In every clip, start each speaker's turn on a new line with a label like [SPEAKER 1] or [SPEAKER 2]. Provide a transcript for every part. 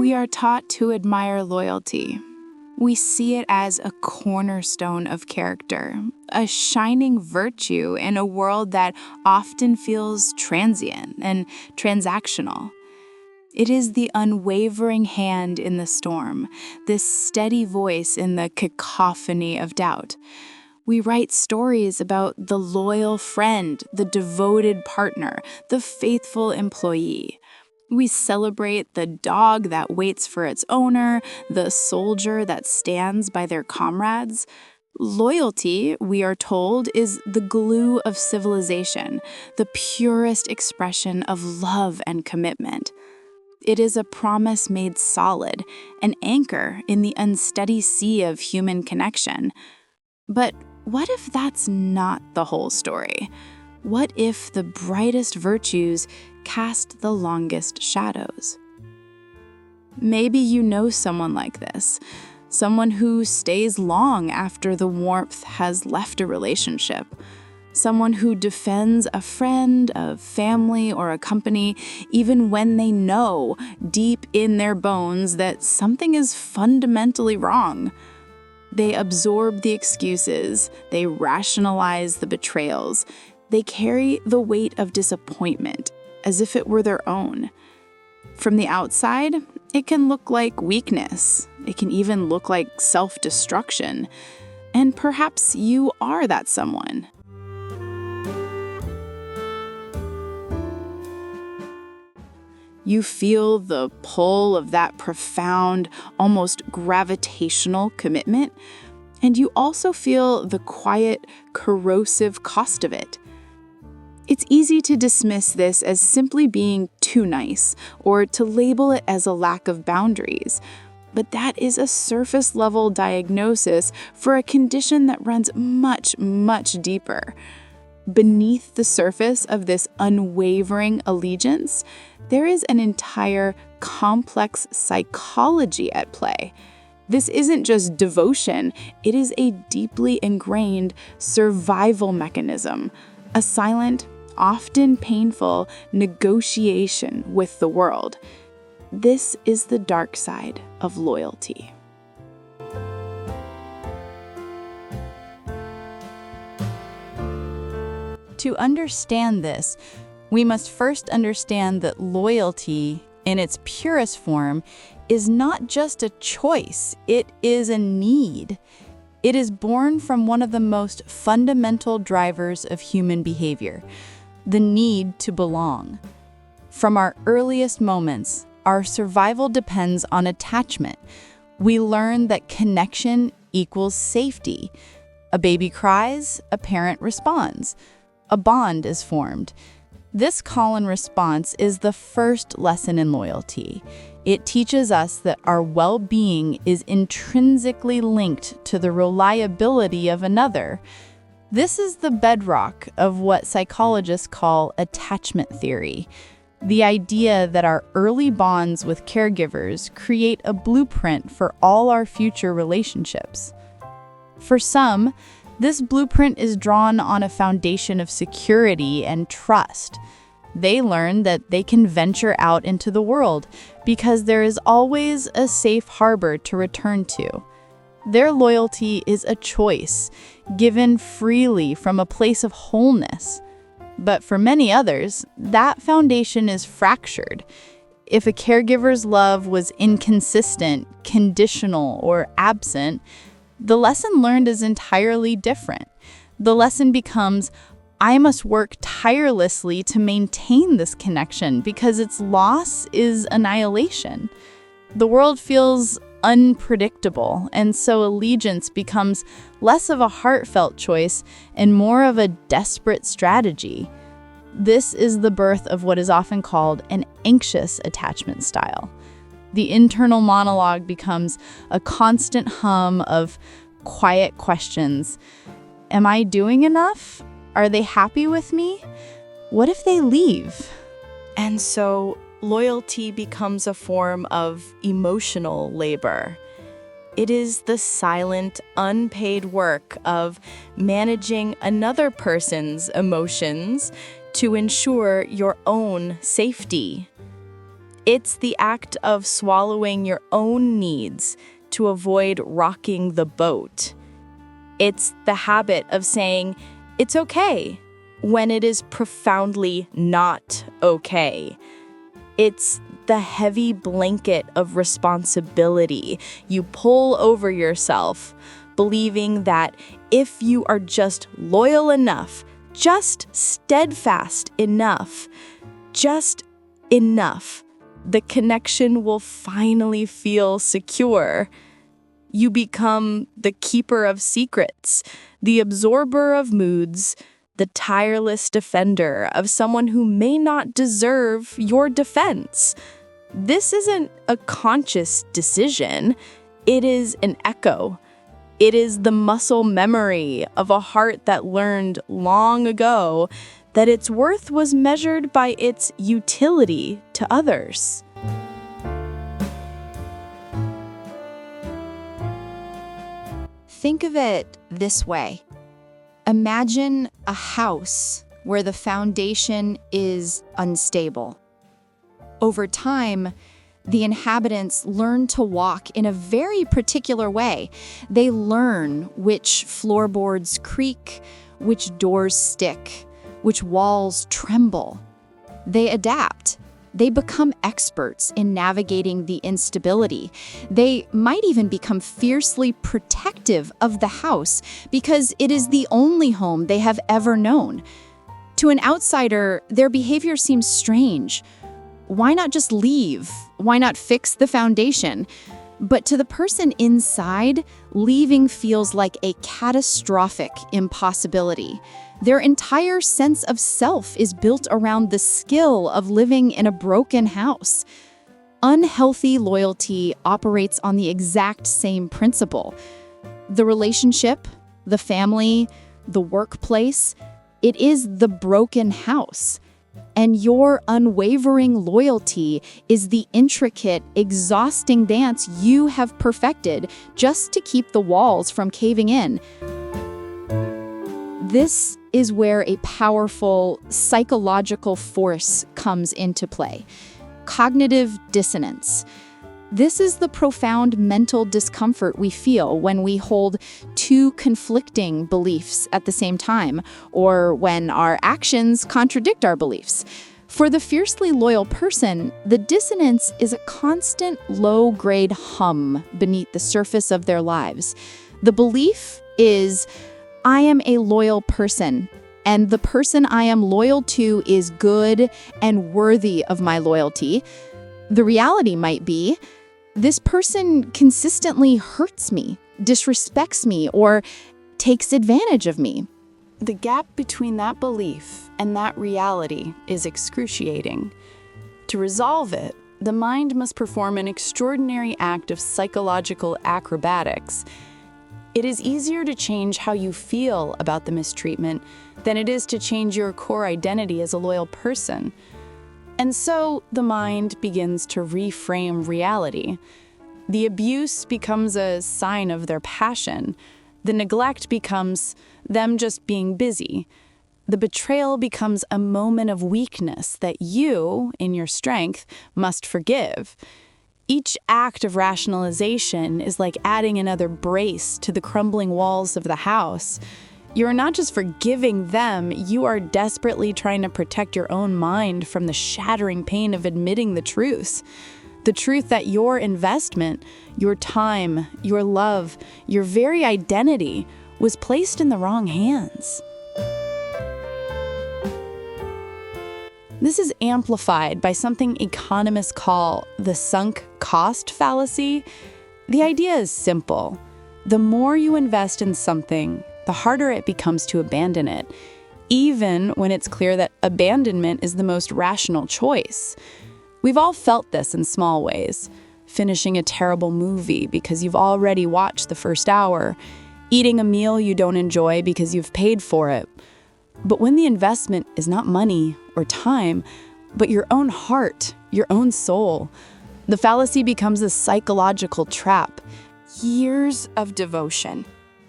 [SPEAKER 1] We are taught to admire loyalty. We see it as a cornerstone of character, a shining virtue in a world that often feels transient and transactional. It is the unwavering hand in the storm, this steady voice in the cacophony of doubt. We write stories about the loyal friend, the devoted partner, the faithful employee. We celebrate the dog that waits for its owner, the soldier that stands by their comrades. Loyalty, we are told, is the glue of civilization, the purest expression of love and commitment. It is a promise made solid, an anchor in the unsteady sea of human connection. But what if that's not the whole story? What if the brightest virtues cast the longest shadows? Maybe you know someone like this, someone who stays long after the warmth has left a relationship, someone who defends a friend, a family, or a company, even when they know deep in their bones that something is fundamentally wrong. They absorb the excuses, they rationalize the betrayals, they carry the weight of disappointment as if it were their own. From the outside, it can look like weakness. It can even look like self-destruction. And perhaps you are that someone. You feel the pull of that profound, almost gravitational commitment, and you also feel the quiet, corrosive cost of it. It's easy to dismiss this as simply being too nice, or to label it as a lack of boundaries. But that is a surface-level diagnosis for a condition that runs much, much deeper. Beneath the surface of this unwavering allegiance, there is an entire complex psychology at play. This isn't just devotion, it is a deeply ingrained survival mechanism, a silent, often painful negotiation with the world. This is the dark side of loyalty. To understand this, we must first understand that loyalty, in its purest form, is not just a choice, it is a need. It is born from one of the most fundamental drivers of human behavior, the need to belong. From our earliest moments, our survival depends on attachment. We learn that connection equals safety. A baby cries, a parent responds. A bond is formed. This call and response is the first lesson in loyalty. It teaches us that our well-being is intrinsically linked to the reliability of another. This is the bedrock of what psychologists call attachment theory, the idea that our early bonds with caregivers create a blueprint for all our future relationships. For some, this blueprint is drawn on a foundation of security and trust. They learn that they can venture out into the world because there is always a safe harbor to return to. Their loyalty is a choice, given freely from a place of wholeness. But for many others, that foundation is fractured. If a caregiver's love was inconsistent, conditional, or absent, the lesson learned is entirely different. The lesson becomes, I must work tirelessly to maintain this connection because its loss is annihilation. The world feels unpredictable, and so allegiance becomes less of a heartfelt choice and more of a desperate strategy. This is the birth of what is often called an anxious attachment style. The internal monologue becomes a constant hum of quiet questions. Am I doing enough? Are they happy with me? What if they leave? And so loyalty becomes a form of emotional labor. It is the silent, unpaid work of managing another person's emotions to ensure your own safety. It's the act of swallowing your own needs to avoid rocking the boat. It's the habit of saying, it's okay, when it is profoundly not okay. It's the heavy blanket of responsibility you pull over yourself, believing that if you are just loyal enough, just steadfast enough, just enough, the connection will finally feel secure. You become the keeper of secrets, the absorber of moods, the tireless defender of someone who may not deserve your defense. This isn't a conscious decision. It is an echo. It is the muscle memory of a heart that learned long ago that its worth was measured by its utility to others.
[SPEAKER 2] Think of it this way. Imagine a house where the foundation is unstable. Over time, the inhabitants learn to walk in a very particular way. They learn which floorboards creak, which doors stick, which walls tremble. They adapt. They become experts in navigating the instability. They might even become fiercely protective of the house because it is the only home they have ever known. To an outsider, their behavior seems strange. Why not just leave? Why not fix the foundation? But to the person inside, leaving feels like a catastrophic impossibility. Their entire sense of self is built around the skill of living in a broken house. Unhealthy loyalty operates on the exact same principle. The relationship, the family, the workplace, it is the broken house. And your unwavering loyalty is the intricate, exhausting dance you have perfected just to keep the walls from caving in. This is where a powerful psychological force comes into play. Cognitive dissonance. This is the profound mental discomfort we feel when we hold two conflicting beliefs at the same time, or when our actions contradict our beliefs. For the fiercely loyal person, the dissonance is a constant low-grade hum beneath the surface of their lives. The belief is, I am a loyal person, and the person I am loyal to is good and worthy of my loyalty. The reality might be, this person consistently hurts me, disrespects me, or takes advantage of me.
[SPEAKER 1] The gap between that belief and that reality is excruciating. To resolve it, the mind must perform an extraordinary act of psychological acrobatics. It is easier to change how you feel about the mistreatment than it is to change your core identity as a loyal person. And so the mind begins to reframe reality. The abuse becomes a sign of their passion. The neglect becomes them just being busy. The betrayal becomes a moment of weakness that you, in your strength, must forgive. Each act of rationalization is like adding another brace to the crumbling walls of the house. You're not just forgiving them, you are desperately trying to protect your own mind from the shattering pain of admitting the truth. The truth that your investment, your time, your love, your very identity was placed in the wrong hands. This is amplified by something economists call the sunk cost fallacy. The idea is simple. The more you invest in something, the harder it becomes to abandon it, even when it's clear that abandonment is the most rational choice. We've all felt this in small ways. Finishing a terrible movie because you've already watched the first hour, eating a meal you don't enjoy because you've paid for it. But when the investment is not money or time, but your own heart, your own soul, the fallacy becomes a psychological trap. Years of devotion,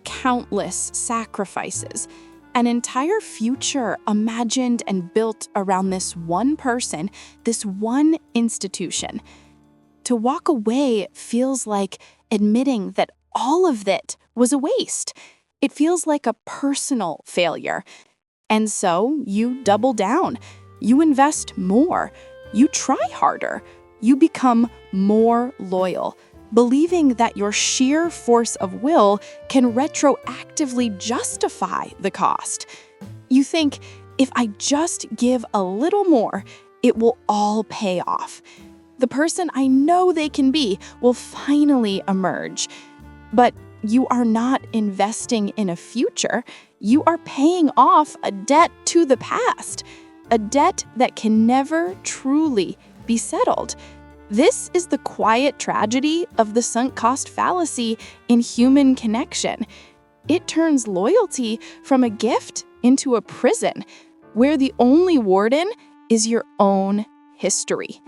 [SPEAKER 1] countless sacrifices, An entire future imagined and built around this one person, this one institution. To walk away feels like admitting that all of it was a waste. It feels like a personal failure. And so you double down. You invest more. You try harder. You become more loyal, believing that your sheer force of will can retroactively justify the cost. You think, if I just give a little more, it will all pay off. The person I know they can be will finally emerge. But you are not investing in a future. You are paying off a debt to the past, a debt that can never truly be settled. This is the quiet tragedy of the sunk cost fallacy in human connection. It turns loyalty from a gift into a prison, where the only warden is your own history.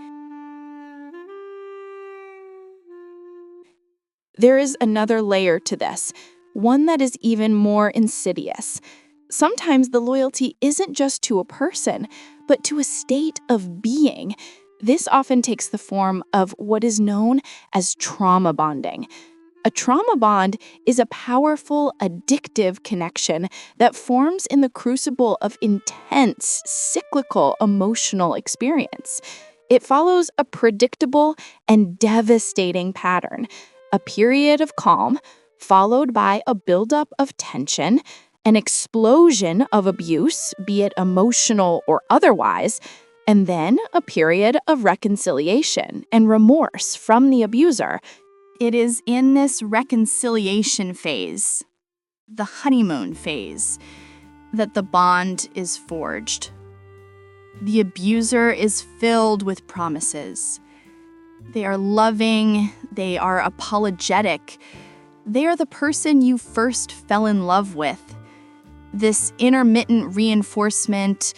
[SPEAKER 1] There is another layer to this, one that is even more insidious. Sometimes the loyalty isn't just to a person, but to a state of being. This often takes the form of what is known as trauma bonding. A trauma bond is a powerful, addictive connection that forms in the crucible of intense, cyclical emotional experience. It follows a predictable and devastating pattern. A period of calm, followed by a buildup of tension, an explosion of abuse, be it emotional or otherwise, and then a period of reconciliation and remorse from the abuser. It is in this reconciliation phase, the honeymoon phase, that the bond is forged. The abuser is filled with promises. They are loving, they are apologetic. They are the person you first fell in love with. This intermittent reinforcement,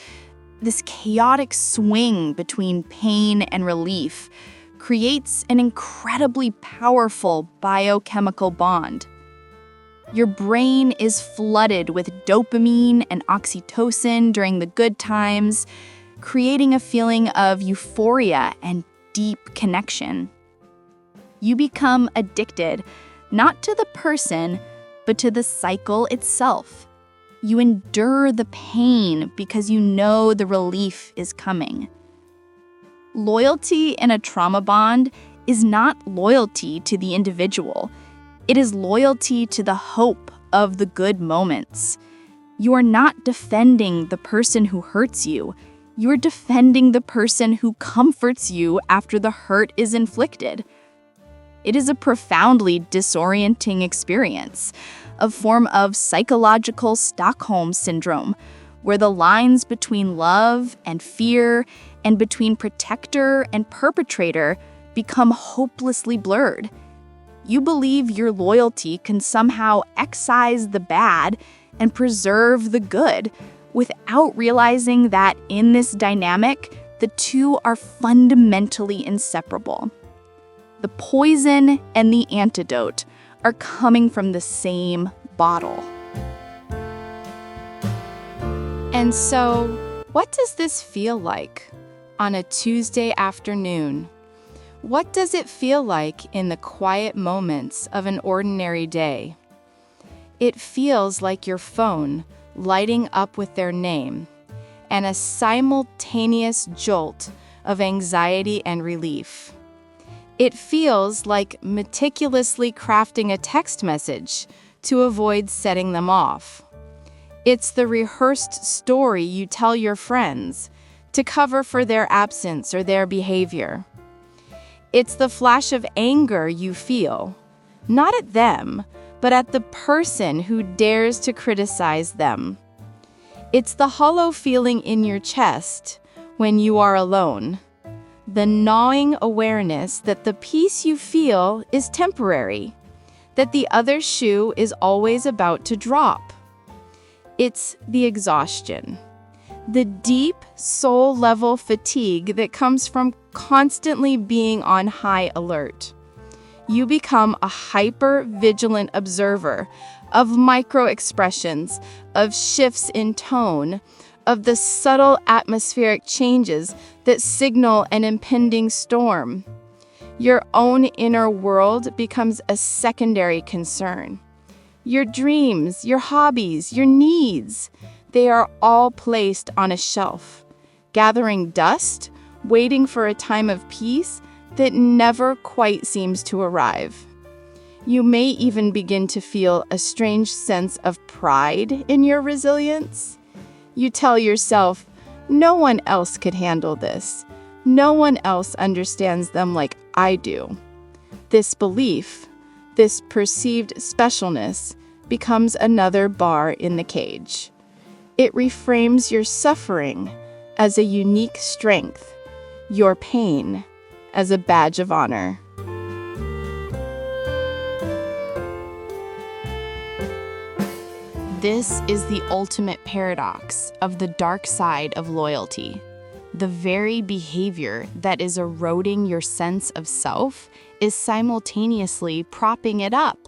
[SPEAKER 1] this chaotic swing between pain and relief creates an incredibly powerful biochemical bond. Your brain is flooded with dopamine and oxytocin during the good times, creating a feeling of euphoria and deep connection. You become addicted, not to the person, but to the cycle itself. You endure the pain because you know the relief is coming. Loyalty in a trauma bond is not loyalty to the individual. It is loyalty to the hope of the good moments. You are not defending the person who hurts you. You are defending the person who comforts you after the hurt is inflicted. It is a profoundly disorienting experience, a form of psychological Stockholm syndrome, where the lines between love and fear and between protector and perpetrator become hopelessly blurred. You believe your loyalty can somehow excise the bad and preserve the good, without realizing that in this dynamic, the two are fundamentally inseparable. The poison and the antidote are coming from the same bottle. And so, what does this feel like on a Tuesday afternoon? What does it feel like in the quiet moments of an ordinary day? It feels like your phone lighting up with their name, and a simultaneous jolt of anxiety and relief. It feels like meticulously crafting a text message to avoid setting them off. It's the rehearsed story you tell your friends to cover for their absence or their behavior. It's the flash of anger you feel, not at them, but at the person who dares to criticize them. It's the hollow feeling in your chest when you are alone, the gnawing awareness that the peace you feel is temporary, that the other shoe is always about to drop. It's the exhaustion, the deep soul-level fatigue that comes from constantly being on high alert.
[SPEAKER 2] You become a hyper-vigilant observer of micro-expressions, of shifts in tone, of the subtle atmospheric changes that signal an impending storm. Your own inner world becomes a secondary concern. Your dreams, your hobbies, your needs, they are all placed on a shelf, gathering dust, waiting for a time of peace that never quite seems to arrive. You may even begin to feel a strange sense of pride in your resilience. You tell yourself, no one else could handle this. No one else understands them like I do. This belief, this perceived specialness, becomes another bar in the cage. It reframes your suffering as a unique strength, your pain as a badge of honor. This is the ultimate paradox of the dark side of loyalty. The very behavior that is eroding your sense of self is simultaneously propping it up.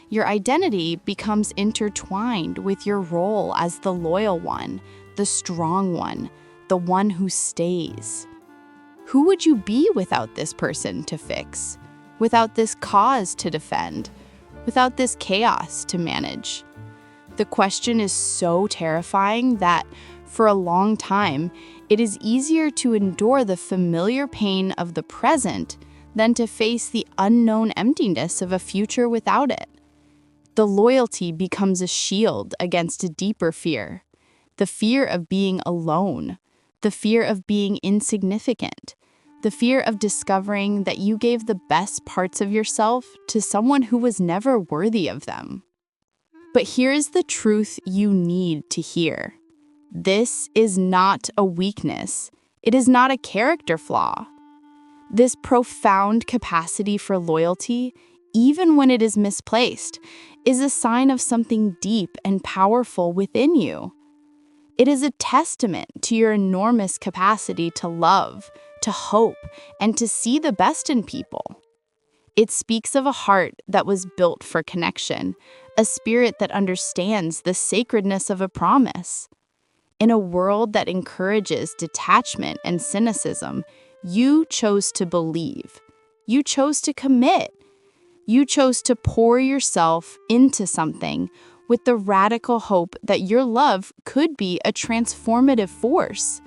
[SPEAKER 2] Your identity becomes intertwined with your role as the loyal one, the strong one, the one who stays. Who would you be without this person to fix? Without this cause to defend? Without this chaos to manage? The question is so terrifying that, for a long time, it is easier to endure the familiar pain of the present than to face the unknown emptiness of a future without it. The loyalty becomes a shield against a deeper fear, the fear of being alone, the fear of being insignificant, the fear of discovering that you gave the best parts of yourself to someone who was never worthy of them. But here's the truth you need to hear. This is not a weakness. It is not a character flaw. This profound capacity for loyalty, even when it is misplaced, is a sign of something deep and powerful within you. It is a testament to your enormous capacity to love, to hope, and to see the best in people. It speaks of a heart that was built for connection, a spirit that understands the sacredness of a promise. In a world that encourages detachment and cynicism, you chose to believe. You chose to commit. You chose to pour yourself into something with the radical hope that your love could be a transformative force.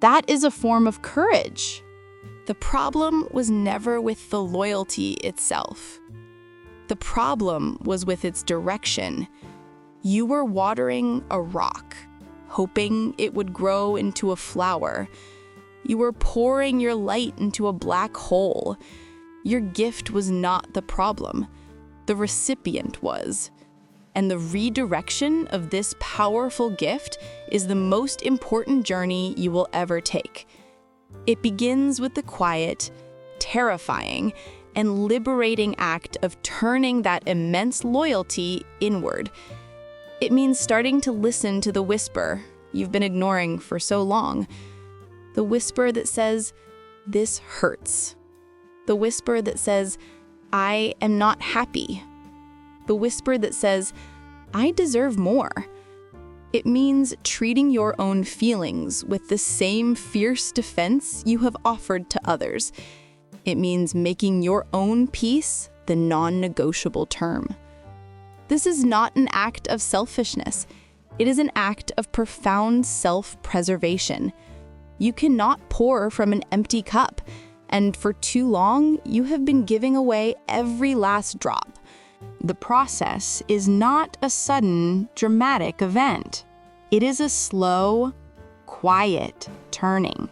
[SPEAKER 2] That is a form of courage. The problem was never with the loyalty itself. The problem was with its direction. You were watering a rock, hoping it would grow into a flower. You were pouring your light into a black hole. Your gift was not the problem. The recipient was. And the redirection of this powerful gift is the most important journey you will ever take. It begins with the quiet, terrifying, and liberating act of turning that immense loyalty inward. It means starting to listen to the whisper you've been ignoring for so long. The whisper that says, "This hurts." The whisper that says, "I am not happy." The whisper that says, "I deserve more." It means treating your own feelings with the same fierce defense you have offered to others. It means making your own peace the non-negotiable term. This is not an act of selfishness. It is an act of profound self-preservation. You cannot pour from an empty cup, and for too long, you have been giving away every last drop. The process is not a sudden, dramatic event. It is a slow, quiet turning.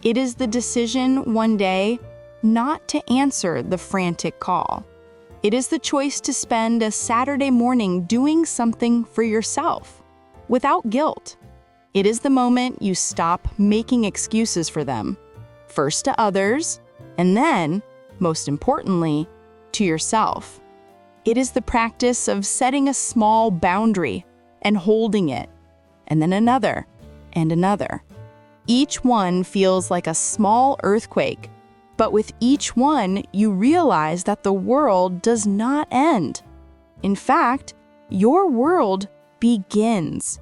[SPEAKER 2] It is the decision one day not to answer the frantic call. It is the choice to spend a Saturday morning doing something for yourself, without guilt. It is the moment you stop making excuses for them, first to others, and then, most importantly, to yourself. It is the practice of setting a small boundary and holding it, and then another and another. Each one feels like a small earthquake,
[SPEAKER 1] But with each one, you realize that the world does not end. In fact, your world begins.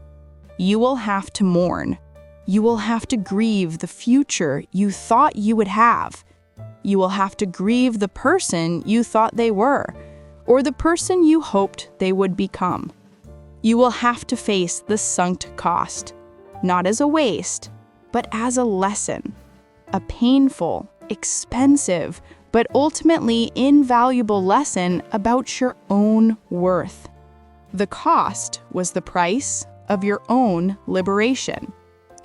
[SPEAKER 1] You will have to mourn. You will have to grieve the future you thought you would have. You will have to grieve the person you thought they were, or the person you hoped they would become. You will have to face the sunk cost, not as a waste, but as a lesson. A painful, expensive, but ultimately invaluable lesson about your own worth. The cost was the price of your own liberation.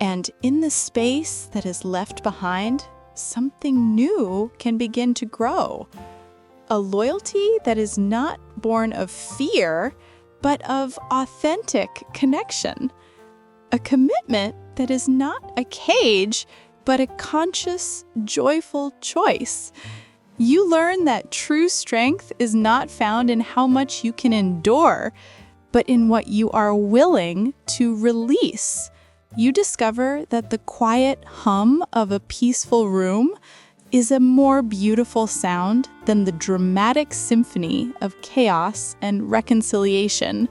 [SPEAKER 1] And in the space that is left behind, something new can begin to grow. A loyalty that is not born of fear, but of authentic connection. A commitment that is not a cage, but a conscious, joyful choice. You learn that true strength is not found in how much you can endure, but in what you are willing to release. You discover that the quiet hum of a peaceful room is a more beautiful sound than the dramatic symphony of chaos and reconciliation.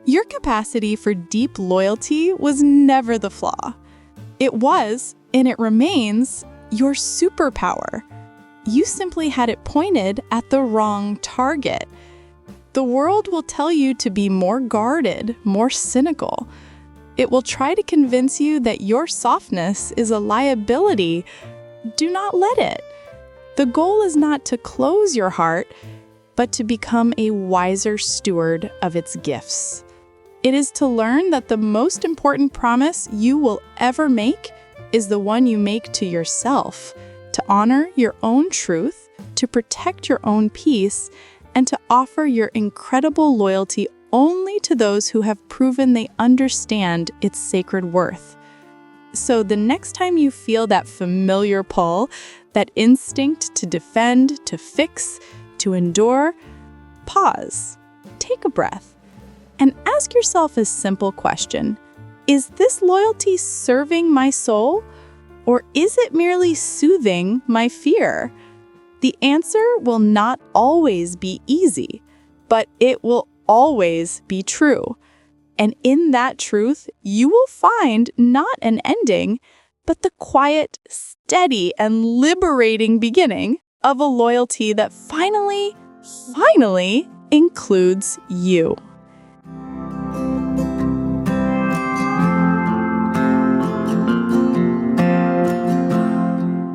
[SPEAKER 1] Your capacity for deep loyalty was never the flaw. It was, and it remains, your superpower. You simply had it pointed at the wrong target. The world will tell you to be more guarded, more cynical. It will try to convince you that your softness is a liability. Do not let it. The goal is not to close your heart, but to become a wiser steward of its gifts. It is to learn that the most important promise you will ever make is the one you make to yourself, to honor your own truth, to protect your own peace, and to offer your incredible loyalty only to those who have proven they understand its sacred worth. So the next time you feel that familiar pull, that instinct to defend, to fix, to endure, pause, take a breath, and ask yourself a simple question. Is this loyalty serving my soul, or is it merely soothing my fear? The answer will not always be easy, but it will always be true. And in that truth, you will find not an ending, but the quiet, steady, and liberating beginning of a loyalty that finally includes you.